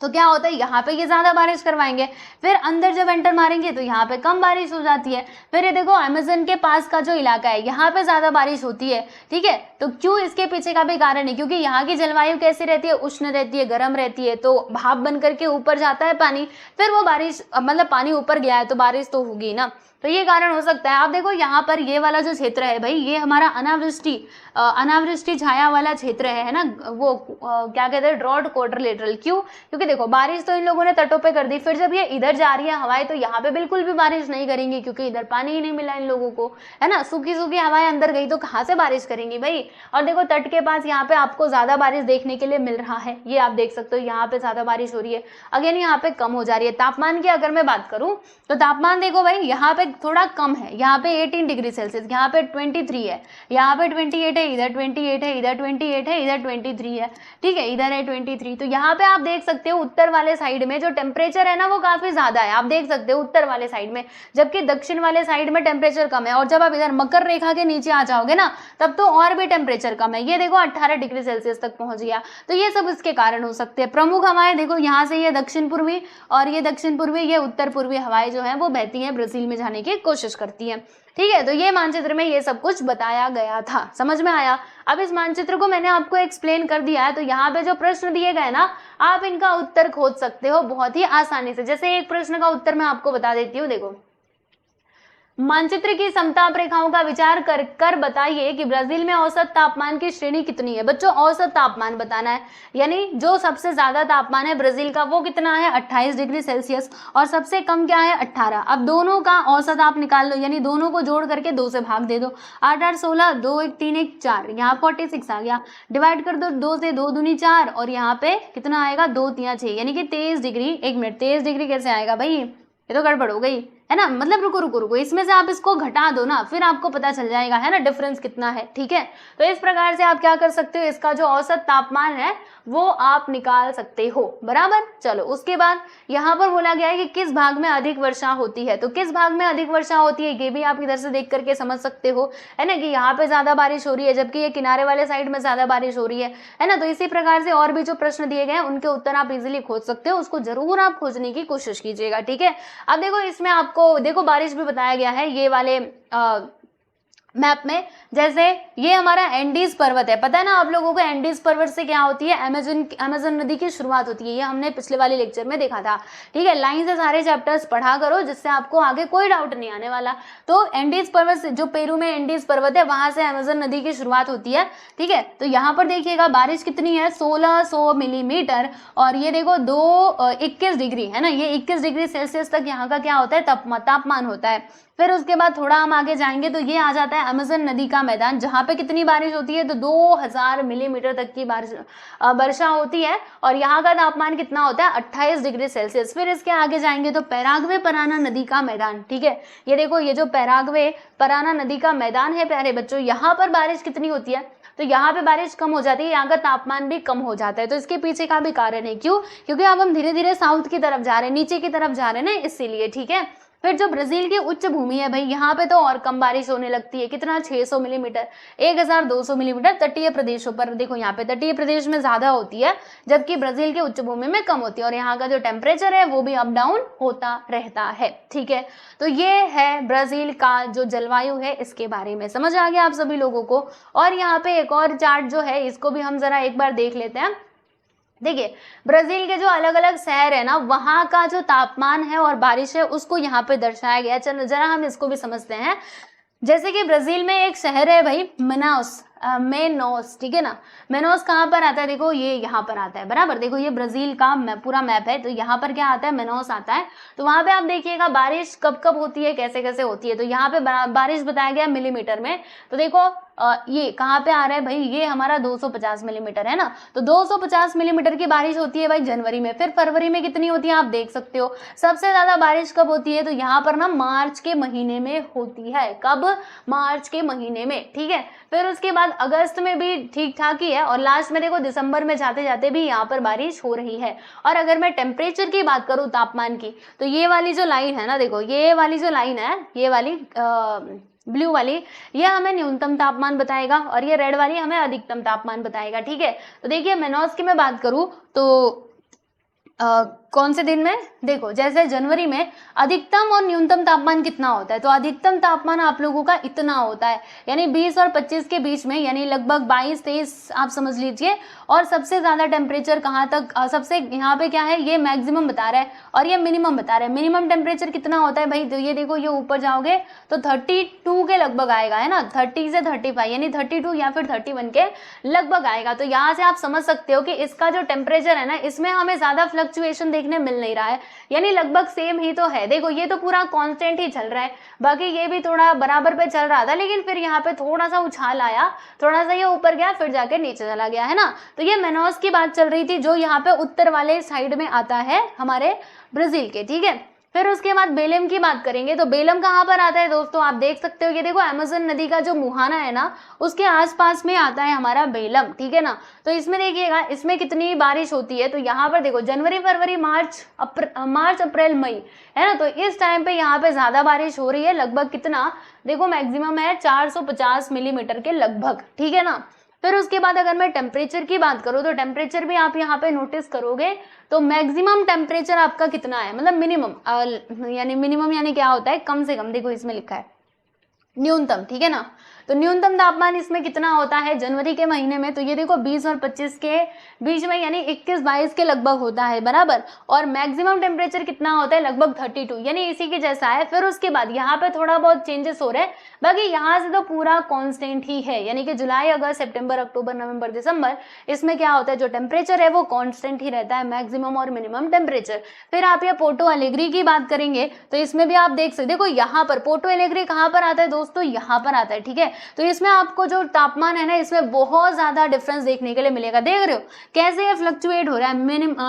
तो क्या होता है, यहाँ पे ये ज्यादा बारिश करवाएंगे, फिर अंदर जब एंटर मारेंगे तो यहाँ पे कम बारिश हो जाती है। फिर ये देखो, अमेज़न के पास का जो इलाका है, यहाँ पे ज्यादा बारिश होती है, ठीक है। तो क्यों, इसके पीछे का भी कारण है, क्योंकि यहाँ की जलवायु कैसी रहती है, उष्ण रहती है, गर्म रहती है, तो भाप बन करके ऊपर जाता है पानी, फिर वो बारिश, मतलब पानी ऊपर गया है तो बारिश तो होगी ना। तो ये कारण हो सकता है। आप देखो, यहाँ पर ये वाला जो क्षेत्र है भाई, ये हमारा अनावृष्टि छाया वाला क्षेत्र है ना, वो क्या कहते हैं, ड्रॉट क्वाड्रिलेटरल। क्यों, क्योंकि देखो, बारिश तो इन लोगों ने तटों पे कर दी, फिर जब ये इधर जा रही है हवाएं, तो यहाँ पे बिल्कुल भी बारिश नहीं करेंगी, क्योंकि इधर पानी ही नहीं मिला इन लोगों को, है ना। सूखी सूखी हवाएं अंदर गई तो कहाँ से बारिश करेंगी भाई। और देखो, तट के पास यहाँ पे आपको ज्यादा बारिश देखने के लिए मिल रहा है, ये आप देख सकते हो, यहाँ पे ज्यादा बारिश हो रही है, अगेन यहाँ पे कम हो जा रही है। तापमान की अगर मैं बात करूं, तो तापमान देखो भाई, यहाँ पे थोड़ा कम है, यहाँ पे 18 डिग्री सेल्सियस, यहाँ पे 23 है, यहाँ पे 28 है, इधर 28 है, इधर 28 है, इधर 23 है, ठीक है, इधर है 23। तो यहाँ पे आप देख सकते हो, उत्तर वाले साइड में जो टेम्परेचर है ना, वो काफी ज्यादा है, आप देख सकते हो उत्तर वाले साइड में, जबकि दक्षिण वाले साइड में टेम्परेचर कम है। और जब आप इधर मकर रेखा के नीचे आ जाओगे ना, तब तो और भी टेम्परेचर कम है, ये देखो 18 डिग्री सेल्सियस तक पहुंच गया। तो ये सब इसके कारण हो सकते हैं। प्रमुख हवाएं देखो, यहाँ से ये दक्षिण पूर्वी और ये दक्षिण पूर्वी, ये उत्तर पूर्वी हवाएं जो है वो बहती हैं, ब्राजील में जाने की कोशिश करती हैं, ठीक है। तो ये मानचित्र में ये सब कुछ बताया गया था, समझ में आया। अब इस मानचित्र को मैंने आपको एक्सप्लेन कर दिया है, तो यहाँ पे जो प्रश्न दिए गए ना, आप इनका उत्तर खोज सकते हो बहुत ही आसानी से। जैसे एक प्रश्न का उत्तर मैं आपको बता देती हूँ, देखो, मानचित्र की समताप रेखाओं का विचार कर बताइए कि ब्राजील में औसत तापमान की श्रेणी कितनी है। बच्चों, औसत तापमान बताना है, यानी जो सबसे ज्यादा तापमान है ब्राजील का वो कितना है, 28 डिग्री सेल्सियस, और सबसे कम क्या है, 18। अब दोनों का औसत आप निकाल लो, यानी दोनों को जोड़ करके 2 से भाग दे दो, 8 8 16, 2 1 3 1 4, यहाँ 46 आ गया, डिवाइड कर दो 2 से, 2 दूनी 4, और यहाँ पे कितना आएगा, 2 3 6, यानी कि 23 डिग्री। 1 मिनट, 23 डिग्री कैसे आएगा भाई, ये तो गड़बड़ हो गई, है ना। मतलब रुको, इसमें से आप इसको घटा दो ना, फिर आपको पता चल जाएगा, है ना, डिफरेंस कितना है, ठीक है। तो इस प्रकार से आप क्या कर सकते हो, इसका जो औसत तापमान है वो आप निकाल सकते हो, बराबर। चलो, उसके बाद यहाँ पर बोला गया है कि किस भाग में अधिक वर्षा होती है। तो किस भाग में अधिक वर्षा होती है, ये भी आप इधर से देख करके समझ सकते हो, है ना, कि यहाँ पे ज्यादा बारिश हो रही है, जबकि ये किनारे वाले साइड में ज्यादा बारिश हो रही है ना। तो इसी प्रकार से और भी जो प्रश्न दिए गए हैं उनके उत्तर आप इजिली खोज सकते हो, उसको जरूर आप खोजने की कोशिश कीजिएगा, ठीक है। अब देखो, इसमें आपको देखो बारिश भी बताया गया है, ये वाले मैप में। जैसे ये हमारा एंडीज पर्वत है, पता है ना आप लोगों को एंडीज पर्वत से क्या होती है, अमेज़न नदी की शुरुआत होती है, ये हमने पिछले वाले लेक्चर में देखा था। ठीक है, लाइन से सारे चैप्टर्स पढ़ा करो जिससे आपको आगे कोई डाउट नहीं आने वाला। तो एंडीज पर्वत से, जो पेरू में एंडीज पर्वत है वहां से अमेज़न नदी की शुरुआत होती है। ठीक है, तो यहाँ पर देखिएगा बारिश कितनी है 1600 मिलीमीटर, और ये देखो 21 डिग्री है ना, ये 21 डिग्री सेल्सियस तक यहाँ का क्या होता है, तापमान होता है। फिर उसके बाद थोड़ा हम आगे जाएंगे तो ये आ जाता है अमेज़न नदी का मैदान, जहाँ पे कितनी बारिश होती है, तो 2000 मिलीमीटर तक की वर्षा होती है, और यहाँ का तापमान कितना होता है 28 डिग्री सेल्सियस। फिर इसके आगे जाएंगे तो पैराग्वे पराना नदी का मैदान। ठीक है, ये देखो ये जो पैराग्वे पराना नदी का मैदान है प्यारे बच्चों, यहाँ पर बारिश कितनी होती है, तो यहाँ पे बारिश कम हो जाती है, यहाँ का तापमान भी कम हो जाता है। तो इसके पीछे का भी कारण है, क्यों, क्योंकि अब हम धीरे धीरे साउथ की तरफ जा रहे हैं, नीचे की तरफ जा रहे हैं ना, इसीलिए। ठीक है, फिर जो ब्राजील की उच्च भूमि है भाई, यहाँ पे तो और कम बारिश होने लगती है, कितना 600 मिलीमीटर, 1200 मिलीमीटर तटीय प्रदेशों पर। देखो यहाँ पे तटीय प्रदेश में ज्यादा होती है, जबकि ब्राजील की उच्च भूमि में कम होती है, और यहाँ का जो टेम्परेचर है वो भी अप डाउन होता रहता है। ठीक है, तो ये है ब्राजील का जो जलवायु है, इसके बारे में समझ आ गया आप सभी लोगों को। और यहाँ पे एक और चार्ट जो है, इसको भी हम जरा एक बार देख लेते हैं। देखिए ब्राजील के जो अलग अलग शहर है ना, वहां का जो तापमान है और बारिश है उसको यहाँ पे दर्शाया गया। चलो जरा हम इसको भी समझते हैं। जैसे कि ब्राजील में एक शहर है भाई मेनोस, ठीक है ना, मेनोस कहाँ पर आता है, देखो ये यहाँ पर आता है, बराबर। देखो ये ब्राजील का पूरा मैप है, तो यहाँ पर क्या आता है, मेनोस आता है। तो वहां पे आप देखिएगा बारिश कब कब होती है, कैसे कैसे होती है। तो यहाँ पे बारिश बताया गया मिलीमीटर में। तो देखो ये कहाँ पे आ रहा है भाई, ये हमारा 250 मिलीमीटर है ना, तो 250 मिलीमीटर की बारिश होती है भाई जनवरी में। फिर फरवरी में कितनी होती है आप देख सकते हो। सबसे ज्यादा बारिश कब होती है, तो यहाँ पर ना मार्च के महीने में होती है। कब, मार्च के महीने में। ठीक है, फिर उसके बाद अगस्त में भी ठीक ठाक ही है, और लास्ट में देखो दिसंबर में जाते जाते भी यहाँ पर बारिश हो रही है। और अगर मैं टेम्परेचर की बात करूँ, तापमान की, तो ये वाली जो लाइन है ना, देखो ये वाली जो लाइन है, ये वाली ब्लू वाली, ये हमें न्यूनतम तापमान बताएगा, और ये रेड वाली हमें अधिकतम तापमान बताएगा। ठीक है, तो देखिए मेनोस की मैं बात करूं तो कौन से दिन में, देखो जैसे जनवरी में अधिकतम और न्यूनतम तापमान कितना होता है, तो अधिकतम तापमान आप लोगों का इतना होता है, यानी 20 और 25 के बीच में, यानी लगभग 22-23 आप समझ लीजिए। और सबसे ज्यादा टेम्परेचर कहाँ तक, सबसे यहाँ पे क्या है, ये मैक्सिमम बता रहा है और ये मिनिमम बता रहा है। मिनिमम टेम्परेचर कितना होता है भाई, तो ये देखो ये ऊपर जाओगे तो 32 के लगभग आएगा, है ना, 30 से 35, यानी 32 या फिर 31 के लगभग आएगा। तो यहाँ से आप समझ सकते हो कि इसका जो टेम्परेचर है ना, इसमें हमें ज्यादा फ्लक्चुएशन देखने मिल नहीं रहा है, यानी लगभग सेम ही तो है। देखो ये तो पूरा कांस्टेंट ही चल रहा है, बाकी ये भी थोड़ा बराबर पे चल रहा था, लेकिन फिर यहाँ पे थोड़ा सा उछाल आया, थोड़ा सा ये ऊपर गया, फिर जाके नीचे चला गया, है ना। तो ये मेनोस की बात चल रही थी, जो यहाँ पे उत्तर वाले साइड में आता है हमारे ब्राजील के। ठीक है, फिर उसके बाद बेलम की बात करेंगे, तो बेलम कहाँ पर आता है दोस्तों, आप देख सकते हो, ये देखो अमेज़न नदी का जो मुहाना है ना, उसके आसपास में आता है हमारा बेलम। ठीक है ना, तो इसमें देखिएगा इसमें कितनी बारिश होती है, तो यहाँ पर देखो जनवरी फरवरी मार्च अप्रैल मई, है ना, तो इस टाइम पे यहाँ पे ज्यादा बारिश हो रही है, लगभग कितना, देखो मैक्सिमम है 450 मिलीमीटर के लगभग। ठीक है ना, फिर उसके बाद अगर मैं टेम्परेचर की बात करूँ, तो टेम्परेचर भी आप यहाँ पे नोटिस करोगे तो मैक्सिमम टेम्परेचर आपका कितना है, मतलब मिनिमम, यानी मिनिमम यानी क्या होता है, कम से कम, देखो इसमें लिखा है न्यूनतम। ठीक है ना, तो न्यूनतम तापमान इसमें कितना होता है जनवरी के महीने में, तो ये देखो 20 और 25 के बीच में, यानी 21-22 के लगभग होता है, बराबर। और मैक्सिमम टेम्परेचर कितना होता है, लगभग 32, यानी इसी के जैसा है। फिर उसके बाद यहाँ पे थोड़ा बहुत चेंजेस हो रहे हैं, बाकी यहाँ से तो पूरा कांस्टेंट ही है, यानी कि जुलाई अगस्त सितंबर अक्टूबर नवंबर दिसंबर, इसमें क्या होता है, जो टेम्परेचर है वो कांस्टेंट ही रहता है, मैक्सिमम और मिनिमम टेम्परेचर। फिर आप ये पोर्टो एलेग्री की बात करेंगे, तो इसमें भी आप देख सकते, देखो यहाँ पर पोर्टो एलेग्री कहाँ पर आता है दोस्तों, यहाँ पर आता है। ठीक है, तो इसमें आपको जो तापमान है ना, इसमें बहुत ज्यादा डिफरेंस देखने के लिए मिलेगा। देख रहे हो कैसे ये फ्लक्चुएट हो रहा है,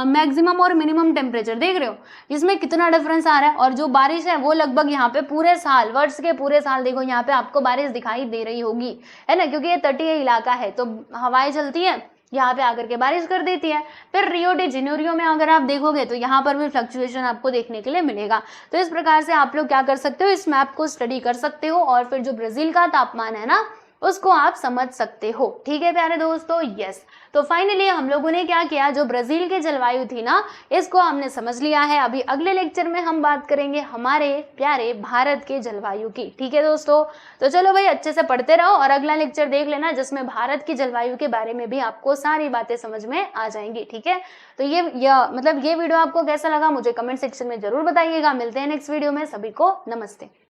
मैक्सिमम और मिनिमम टेम्परेचर, देख रहे हो इसमें कितना डिफरेंस आ रहा है। और जो बारिश है वो लगभग यहाँ पे पूरे साल, वर्ष के पूरे साल देखो यहाँ पे आपको बारिश दिखाई दे रही होगी, है ना, क्योंकि ये तटीय इलाका है, तो हवाएं चलती है, यहाँ पे आकर के बारिश कर देती है। फिर रियो डी जेनेरियो में अगर आप देखोगे तो यहाँ पर भी फ्लक्चुएशन आपको देखने के लिए मिलेगा। तो इस प्रकार से आप लोग क्या कर सकते हो, इस मैप को स्टडी कर सकते हो, और फिर जो ब्राजील का तापमान है ना, उसको आप समझ सकते हो। ठीक है प्यारे दोस्तों, यस। तो फाइनली हम लोगों ने क्या किया, जो ब्राजील की जलवायु थी ना, इसको हमने समझ लिया है। अभी अगले लेक्चर में हम बात करेंगे हमारे प्यारे भारत के जलवायु की। ठीक है दोस्तों, तो चलो भाई अच्छे से पढ़ते रहो और अगला लेक्चर देख लेना जिसमें भारत की जलवायु के बारे में भी आपको सारी बातें समझ में आ जाएंगी। ठीक है, तो ये वीडियो आपको कैसा लगा मुझे कमेंट सेक्शन में जरूर बताइएगा। मिलते हैं नेक्स्ट वीडियो में, सभी को नमस्ते।